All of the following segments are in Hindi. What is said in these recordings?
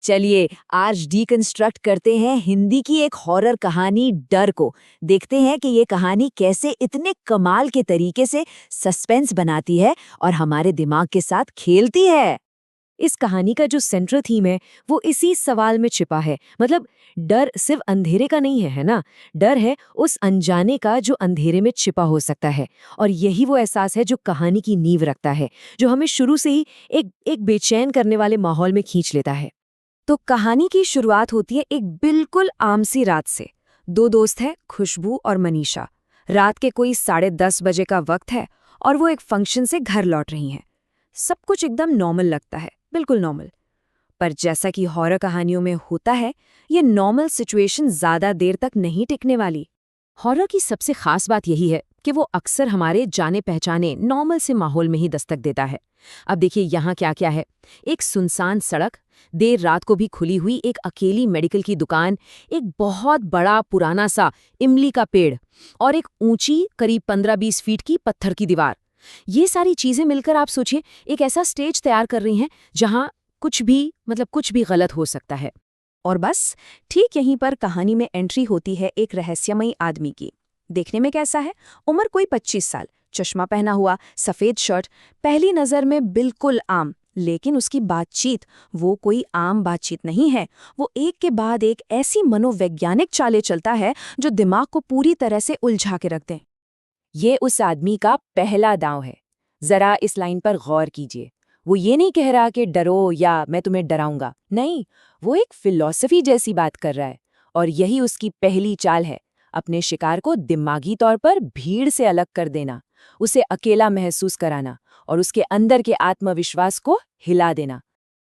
चलिए आज डीकंस्ट्रक्ट करते हैं हिंदी की एक हॉरर कहानी डर को। देखते हैं कि ये कहानी कैसे इतने कमाल के तरीके से सस्पेंस बनाती है और हमारे दिमाग के साथ खेलती है। इस कहानी का जो सेंट्रल थीम है वो इसी सवाल में छिपा है। मतलब डर सिर्फ अंधेरे का नहीं है ना। डर है उस अनजाने का जो अंधेरे में छिपा हो सकता है। और यही वो एहसास है जो कहानी की नींव रखता है, जो हमें शुरू से ही एक बेचैन करने वाले माहौल में खींच लेता है। तो कहानी की शुरुआत होती है एक बिल्कुल आम सी रात से। दो दोस्त हैं, खुशबू और मनीषा। रात के कोई 10:30 बजे का वक्त है और वो एक फंक्शन से घर लौट रही हैं। सब कुछ एकदम नॉर्मल लगता है, बिल्कुल नॉर्मल। पर जैसा कि हॉरर कहानियों में होता है, ये नॉर्मल सिचुएशन ज्यादा देर तक नहीं टिकने वाली। हॉरर की सबसे खास बात यही है कि वो अक्सर हमारे जाने पहचाने नॉर्मल से माहौल में ही दस्तक देता है। अब देखिए यहाँ क्या क्या है। एक सुनसान सड़क, देर रात को भी खुली हुई एक अकेली मेडिकल की दुकान, एक बहुत बड़ा पुराना सा इमली का पेड़ और एक ऊंची करीब 15-20 फीट की पत्थर की दीवार। ये सारी चीजें मिलकर आप सोचिए एक ऐसा स्टेज तैयार कर रही हैं जहां कुछ भी गलत हो सकता है। और बस ठीक यहीं पर कहानी में एंट्री होती है एक रहस्यमयी आदमी की। देखने में कैसा है? उम्र कोई 25 साल, चश्मा पहना हुआ, सफेद शर्ट, पहली नजर में बिल्कुल आम। लेकिन उसकी बातचीत वो कोई आम बातचीत नहीं है। वो एक के बाद एक ऐसी मनोवैज्ञानिक चालें चलता है जो दिमाग को पूरी तरह से उलझा के रख दें। ये उस आदमी का पहला दांव है। जरा इस लाइन पर गौर कीजिए। वो ये नहीं कह रहा कि डरो या मैं तुम्हें डराऊंगा, नहीं, वो एक फिलॉसफी जैसी बात कर रहा है। और यही उसकी पहली चाल है, अपने शिकार को दिमागी तौर पर भीड़ से अलग कर देना, उसे अकेला महसूस कराना और उसके अंदर के आत्मविश्वास को हिला देना।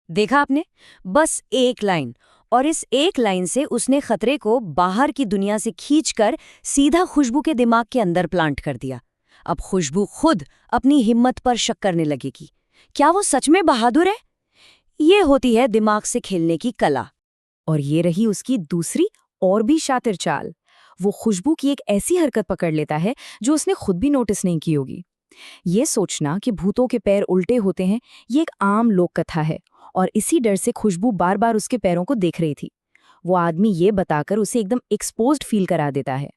देखा आपने? बस एक लाइन, और इस एक लाइन से उसने खतरे को बाहर की दुनिया से खींचकर सीधा खुशबू के दिमाग के अंदर प्लांट कर दिया। अब खुशबू खुद अपनी हिम्मत पर शक करने लगेगी। क्या वो सच में बहादुर है? ये होती है दिमाग से खेलने की कला। और ये रही उसकी दूसरी और भी शातिर चाल। वो खुशबू की एक ऐसी हरकत पकड़ लेता है जो उसने खुद भी नोटिस नहीं की होगी। ये सोचना कि भूतों के पैर उल्टे होते हैं, ये एक आम लोक कथा है। और इसी डर से खुशबू बार बार उसके पैरों को देख रही थी। वो आदमी ये बताकर उसे एकदम एक्सपोज्ड फील करा देता है।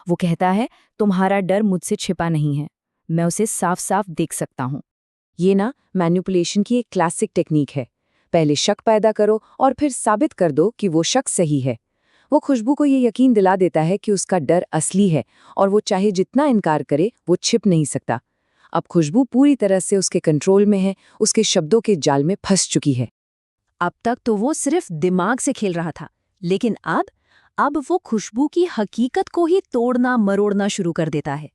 वो कहता है, तुम्हारा डर मुझसे छिपा नहीं है, मैं उसे साफ साफ देख सकता हूँ। ये ना मैनिपुलेशन की एक क्लासिक टेक्निक है। पहले शक पैदा करो और फिर साबित कर दो कि वो शक सही है। वो खुशबू को ये यकीन दिला देता है कि उसका डर असली है और वो चाहे जितना इनकार करे वो छिप नहीं सकता। अब खुशबू पूरी तरह से उसके कंट्रोल में है, उसके शब्दों के जाल में फंस चुकी है। अब तक तो वो सिर्फ दिमाग से खेल रहा था, लेकिन अब वो खुशबू की हकीकत को ही तोड़ना मरोड़ना शुरू कर देता है।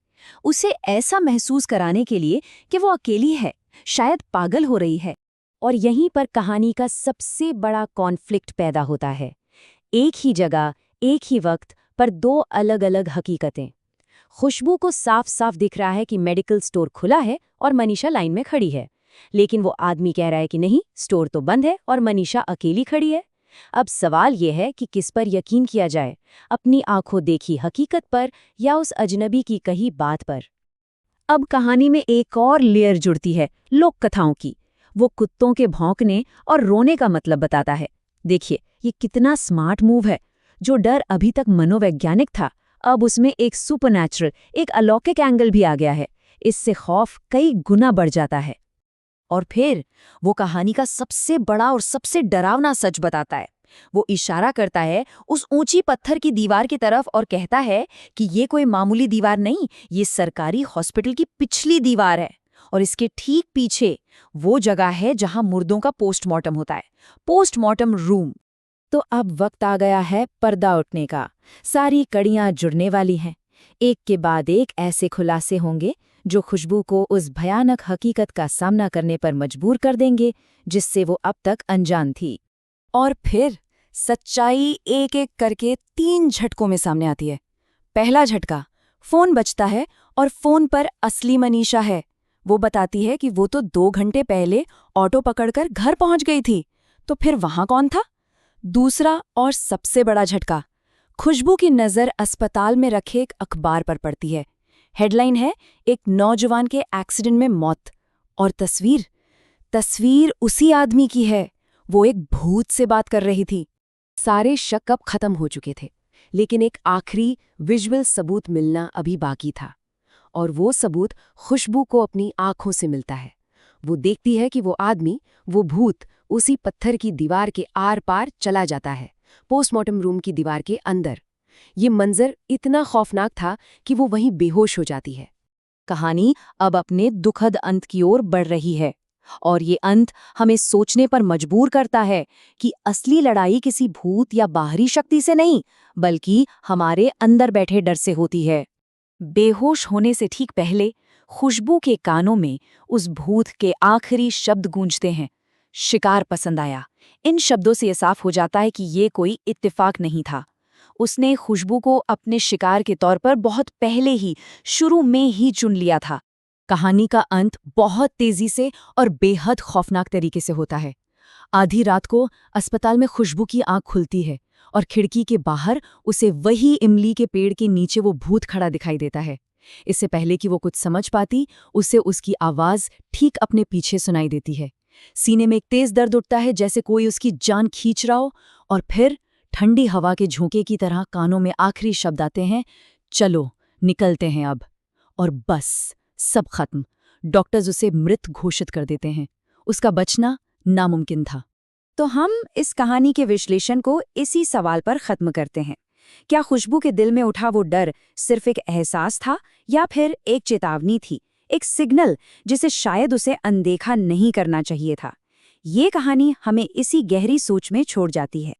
उसे ऐसा महसूस कराने के लिए कि वो अकेली है, शायद पागल हो रही है। और यहीं पर कहानी का सबसे बड़ा कॉन्फ्लिक्ट पैदा होता है। एक ही जगह, एक ही वक्त पर दो अलग अलग हकीकतें। खुशबू को साफ साफ दिख रहा है कि मेडिकल स्टोर खुला है और मनीषा लाइन में खड़ी है। लेकिन वो आदमी कह रहा है कि नहीं, स्टोर तो बंद है और मनीषा अकेली खड़ी है। अब सवाल ये है कि किस पर यकीन किया जाए, अपनी आंखों देखी हकीकत पर या उस अजनबी की कही बात पर। अब कहानी में एक और लेयर जुड़ती है, लोक कथाओं की। वो कुत्तों के भौंकने और रोने का मतलब बताता है। देखिए ये कितना स्मार्ट मूव है। जो डर अभी तक मनोवैज्ञानिक था, अब उसमें एक सुपरनैचुरल, एक अलौकिक एंगल भी आ गया है। इससे खौफ कई गुना बढ़ जाता है। और फिर वो कहानी का सबसे बड़ा और सबसे डरावना सच बताता है। वो इशारा करता है उस ऊंची पत्थर की दीवार की तरफ और कहता है कि ये कोई मामूली दीवार नहीं, ये सरकारी हॉस्पिटल की पिछली दीवार है। और इसके ठीक पीछे वो जगह है जहां मुर्दों का पोस्टमार्टम होता है, पोस्टमार्टम रूम। तो अब वक्त आ गया है पर्दा उठने का। सारी कड़ियां जुड़ने वाली हैं। एक के बाद एक ऐसे खुलासे होंगे जो खुशबू को उस भयानक हकीकत का सामना करने पर मजबूर कर देंगे जिससे वो अब तक अनजान थी। और फिर सच्चाई एक एक करके 3 झटकों में सामने आती है। पहला झटका, फोन बजता है और फोन पर असली मनीषा है। वो बताती है कि वो तो 2 घंटे पहले ऑटो पकड़कर घर पहुंच गई थी। तो फिर वहां कौन था? दूसरा और सबसे बड़ा झटका, खुशबू की नज़र अस्पताल में रखे एक अखबार पर पड़ती है। हेडलाइन है, एक नौजवान के एक्सीडेंट में मौत। और तस्वीर उसी आदमी की है। वो एक भूत से बात कर रही थी। सारे शक अब खत्म हो चुके थे, लेकिन एक आखिरी विजुअल सबूत मिलना अभी बाकी था। और वो सबूत खुशबू को अपनी आंखों से मिलता है। वो देखती है कि वो आदमी, वो भूत, उसी पत्थर की दीवार के आर पार चला जाता है, पोस्टमार्टम रूम की दीवार के अंदर। ये मंजर इतना खौफनाक था कि वो वहीं बेहोश हो जाती है। कहानी अब अपने दुखद अंत की ओर बढ़ रही है, और ये अंत हमें सोचने पर मजबूर करता है कि असली लड़ाई किसी भूत या बाहरी शक्ति से नहीं, बल्कि हमारे अंदर बैठे डर से होती है। बेहोश होने से ठीक पहले खुशबू के कानों में उस भूत के आखिरी शब्द गूंजते हैं, शिकार पसंद आया। इन शब्दों से यह साफ हो जाता है कि ये कोई इत्तेफाक नहीं था। उसने खुशबू को अपने शिकार के तौर पर बहुत पहले ही, शुरू में ही चुन लिया था। कहानी का अंत बहुत तेजी से और बेहद खौफनाक तरीके से होता है। आधी रात को अस्पताल में खुशबू की आंख खुलती है और खिड़की के बाहर उसे वही इमली के पेड़ के नीचे वो भूत खड़ा दिखाई देता है। इससे पहले कि वो कुछ समझ पाती, उसे उसकी आवाज ठीक अपने पीछे सुनाई देती है। सीने में एक तेज दर्द उठता है, जैसे कोई उसकी जान खींच रहा हो, और फिर ठंडी हवा के झोंके की तरह कानों में आखिरी शब्द आते हैं, चलो निकलते हैं अब। और बस सब खत्म। डॉक्टर्स उसे मृत घोषित कर देते हैं। उसका बचना नामुमकिन था। तो हम इस कहानी के विश्लेषण को इसी सवाल पर खत्म करते हैं। क्या खुशबू के दिल में उठा वो डर सिर्फ एक एहसास था, या फिर एक चेतावनी थी, एक सिग्नल जिसे शायद उसे अनदेखा नहीं करना चाहिए था? ये कहानी हमें इसी गहरी सोच में छोड़ जाती है।